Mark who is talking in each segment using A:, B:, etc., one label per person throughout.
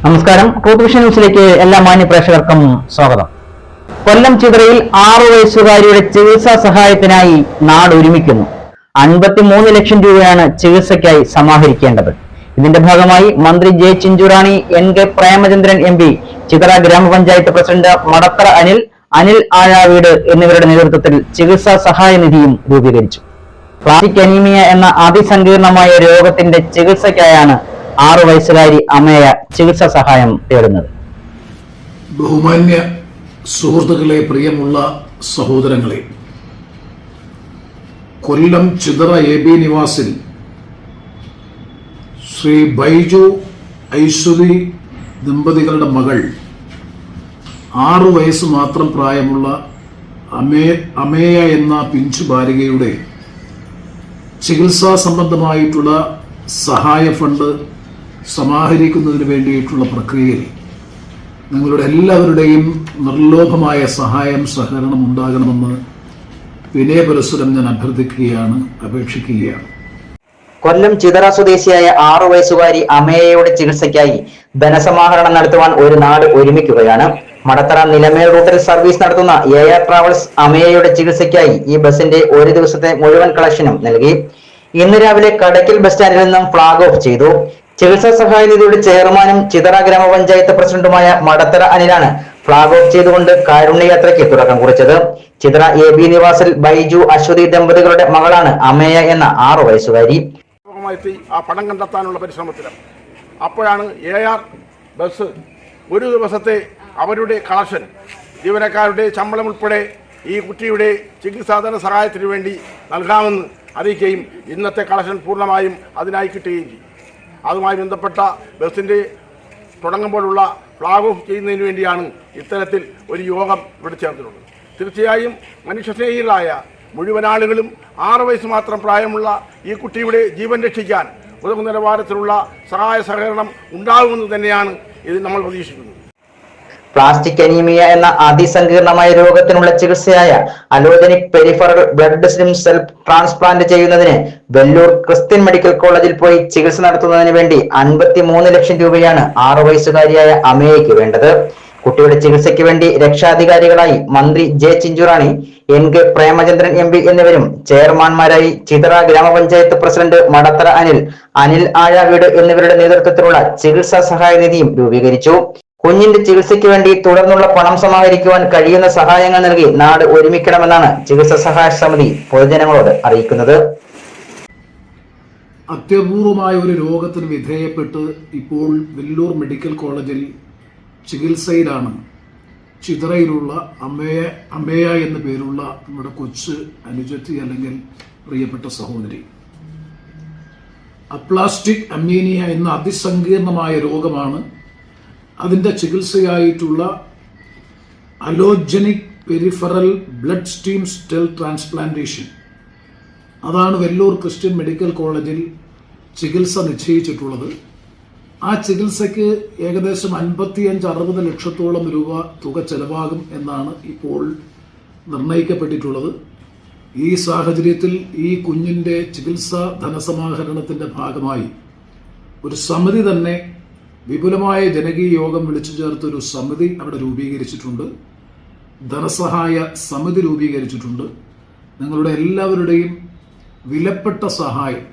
A: നമസ്കാരം. Truth vision ന്യൂസിലേക്ക് എല്ലാ മാന്യ പ്രേക്ഷകർക്കും സ്വാഗതം. കൊല്ലം ചിതറയിൽ 6 വയസ്സുകാരിയുടെ ചികിത്സാ സഹായത്തിനായി നാട് ഒരുമിക്കുന്നു. 53 ലക്ഷം രൂപയാണ് ചികിത്സയ്ക്കായി സമാഹരിക്കേണ്ടത്. ഇതിന്റെ ഭാഗമായി മന്ത്രി J Chinchu Rani, NK Premachandran MP, Chithara ഗ്രാമപഞ്ചായത്ത് പ്രസിഡന്റ് മടത്തറ അനിൽ ആഴാവീട് എന്നിവരുടെ നേതൃത്വത്തിൽ ചികിത്സാ സഹായ നിധിയും രൂപീകരിച്ചു. പ്ലാസ്റ്റിക് അനീമിയ എന്ന അതിസങ്കീർണമായ രോഗത്തിന്റെ ചികിത്സയ്ക്കായാണ് 6 വയസ്സുകാരി അമേയ ചികിത്സാ സഹായം തേടുന്നത്.
B: ബഹുമാന്യ സുഹൃത്തുക്കളെ, പ്രിയമുള്ള സഹോദരങ്ങളെ, കൊല്ലം ചിതറ AB നിവാസിൽ ശ്രീ ബൈജു ഐശ്വരി ദമ്പതികളുടെ മകൾ 6 വയസ്സ് മാത്രം പ്രായമുള്ള അമേയ എന്ന പിഞ്ചു ബാലികയുടെ ചികിത്സാ സംബന്ധമായിട്ടുള്ള സഹായ ഫണ്ട് സമാഹരിക്കുന്നതിന് വേണ്ടിയിട്ടുള്ള പ്രക്രിയയിൽ നിങ്ങളുടെ എല്ലാവരുടെയും നിർലോഭമായ സഹകരണം ഉണ്ടാകണമെന്ന് വിനയപുരസ്സരം ഞാൻ അഭ്യർത്ഥിക്കുകയാണ്, അപേക്ഷിക്കുകയാണ്.
A: കൊല്ലം ചിതറ സ്വദേശിയായ 6 വയസ്സുകാരി അമേയയുടെ ചികിത്സയ്ക്കായി ധനസമാഹരണം നടത്തുവാൻ ഒരു നാട് ഒരുമിക്കുകയാണ്. മടത്തറ നിലമേൽ റൂട്ടിൽ സർവീസ് നടത്തുന്ന AR ട്രാവൽസ് അമേയയുടെ ചികിത്സയ്ക്കായി ഈ ബസിന്റെ ഒരു ദിവസത്തെ മുഴുവൻ കളക്ഷനും നൽകി. ഇന്ന് രാവിലെ കടയ്ക്കൽ ബസ് സ്റ്റാൻഡിൽ നിന്നും ഫ്ളാഗ് ഓഫ് ചെയ്തു. ചികിത്സാ സഹായ നിധിയുടെ ചെയർമാനും ചിതറ ഗ്രാമപഞ്ചായത്ത് പ്രസിഡന്റുമായ മടത്തറ അനിലാണ് ഫ്ളാഗ് ഓഫ് ചെയ്തുകൊണ്ട് കാരുണ്യയാത്രയ്ക്ക് തുടക്കം കുറിച്ചത്. ചിതറ AB നിവാസിൽ ബൈജു അശ്വതി ദമ്പതികളുടെ മകളാണ് അമേയ എന്ന 6 വയസ്സുകാരി.
C: ആ പണം കണ്ടെത്താനുള്ള പരിശ്രമത്തിലും അപ്പോഴാണ് AR ബസ് ഒരു ദിവസത്തെ അവരുടെ കളക്ഷൻ, ജീവനക്കാരുടെ ശമ്പളം ഉൾപ്പെടെ ഈ കുട്ടിയുടെ ചികിത്സാധന സഹായത്തിനു വേണ്ടി നൽകാമെന്ന് അറിയിക്കുകയും ഇന്നത്തെ കളക്ഷൻ പൂർണ്ണമായും അതിനായി കിട്ടുകയും ചെയ്യും. അതുമായി ബന്ധപ്പെട്ട ബസിൻ്റെ തുടങ്ങുമ്പോഴുള്ള ഫ്ലാഗ് ഓഫ് ചെയ്യുന്നതിന് വേണ്ടിയാണ് ഇത്തരത്തിൽ ഒരു യോഗം ഇവിടെ ചേർന്നിട്ടുള്ളത്. തീർച്ചയായും മനുഷ്യസ്നേഹികളായ മുഴുവൻ ആളുകളും 6 വയസ്സ് മാത്രം പ്രായമുള്ള ഈ കുട്ടിയുടെ ജീവൻ രക്ഷിക്കാൻ ഉതകുന്ന നിലവാരത്തിലുള്ള സഹകരണം ഉണ്ടാകുമെന്ന് തന്നെയാണ് ഇത് നമ്മൾ പ്രതീക്ഷിക്കുന്നത്.
A: പ്ലാസ്റ്റിക് അനീമിയ എന്ന അതിസങ്കീർണമായ രോഗത്തിനുള്ള ചികിത്സയായ allogeneic peripheral blood stem cell transplant ചെയ്യുന്നതിന് വെല്ലൂർ ക്രിസ്ത്യൻ മെഡിക്കൽ കോളേജിൽ പോയി ചികിത്സ നടത്തുന്നതിന് വേണ്ടി 53 ലക്ഷം രൂപയാണ് 6 വയസ്സുകാരിയായ അമേയയ്ക്ക് വേണ്ടത്. കുട്ടിയുടെ ചികിത്സയ്ക്ക് വേണ്ടി രക്ഷാധികാരികളായി മന്ത്രി J Chinchu Rani, NK Premachandran MP എന്നിവരും ചെയർമാൻമാരായി ചിതറ ഗ്രാമപഞ്ചായത്ത് പ്രസിഡന്റ് മടത്തറ അനിൽ ആഴാവീട് എന്നിവരുടെ നേതൃത്വത്തിലുള്ള ചികിത്സാ സഹായ നിധിയും രൂപീകരിച്ചു. കുഞ്ഞിന്റെ ചികിത്സയ്ക്ക് വേണ്ടി തുടർന്നുള്ള പണം സമാഹരിക്കുവാൻ കഴിയുന്ന സഹായങ്ങൾ നൽകി നാട് ഒരുമിക്കണമെന്നാണ് ചികിത്സാ സഹായ സമിതി പൊതുജനങ്ങളോട് അറിയിക്കുന്നത്.
B: അത്യപൂർവമായ ഒരു രോഗത്തിന് വിധേയപ്പെട്ട് ഇപ്പോൾ വെല്ലൂർ മെഡിക്കൽ കോളേജിൽ ചികിത്സയിലാണ് ചിതറയിലുള്ള അമേയ എന്ന പേരുള്ള നമ്മുടെ കൊച്ചു അനുജത്തി അല്ലെങ്കിൽ പ്രിയപ്പെട്ട സഹോദരി. അപ്ലാസ്റ്റിക് അമീനിയ എന്ന അതിസങ്കീർണമായ രോഗമാണ്. അതിൻ്റെ ചികിത്സയായിട്ടുള്ള allogeneic peripheral blood stream cell transplantation, അതാണ് വെല്ലൂർ ക്രിസ്ത്യൻ മെഡിക്കൽ കോളേജിൽ ചികിത്സ നിശ്ചയിച്ചിട്ടുള്ളത്. ആ ചികിത്സയ്ക്ക് ഏകദേശം 55-60 ലക്ഷത്തോളം രൂപ തുക ചെലവാകും എന്നാണ് ഇപ്പോൾ നിർണയിക്കപ്പെട്ടിട്ടുള്ളത്. ഈ സാഹചര്യത്തിൽ ഈ കുഞ്ഞിൻ്റെ ചികിത്സാ ധനസമാഹരണത്തിൻ്റെ ഭാഗമായി ഒരു സമിതി തന്നെ, വിപുലമായ ജനകീയ യോഗം വിളിച്ചു ചേർത്തൊരു സമിതി അവിടെ രൂപീകരിച്ചിട്ടുണ്ട്. ധനസഹായ സമിതി രൂപീകരിച്ചിട്ടുണ്ട്. നിങ്ങളുടെ എല്ലാവരുടെയും വിലപ്പെട്ട സഹായം,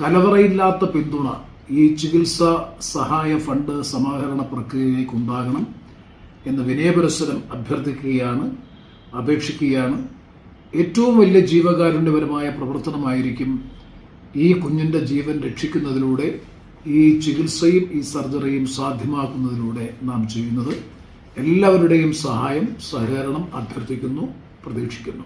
B: കലവറയില്ലാത്ത പിന്തുണ ഈ ചികിത്സാ സഹായ ഫണ്ട് സമാഹരണ പ്രക്രിയയിലേക്ക് ഉണ്ടാകണം എന്ന് വിനയപുരസ്സരം അഭ്യർത്ഥിക്കുകയാണ്, അപേക്ഷിക്കുകയാണ്. ഏറ്റവും വലിയ ജീവകാരുണ്യപരമായ പ്രവർത്തനമായിരിക്കും ഈ കുഞ്ഞിൻ്റെ ജീവൻ രക്ഷിക്കുന്നതിലൂടെ, ഈ ചികിത്സയും ഈ സർജറിയും സാധ്യമാക്കുന്നതിലൂടെ നാം ചെയ്യുന്നത്. എല്ലാവരുടെയും സഹായം, സഹകരണം അഭ്യർത്ഥിക്കുന്നു, പ്രതീക്ഷിക്കുന്നു.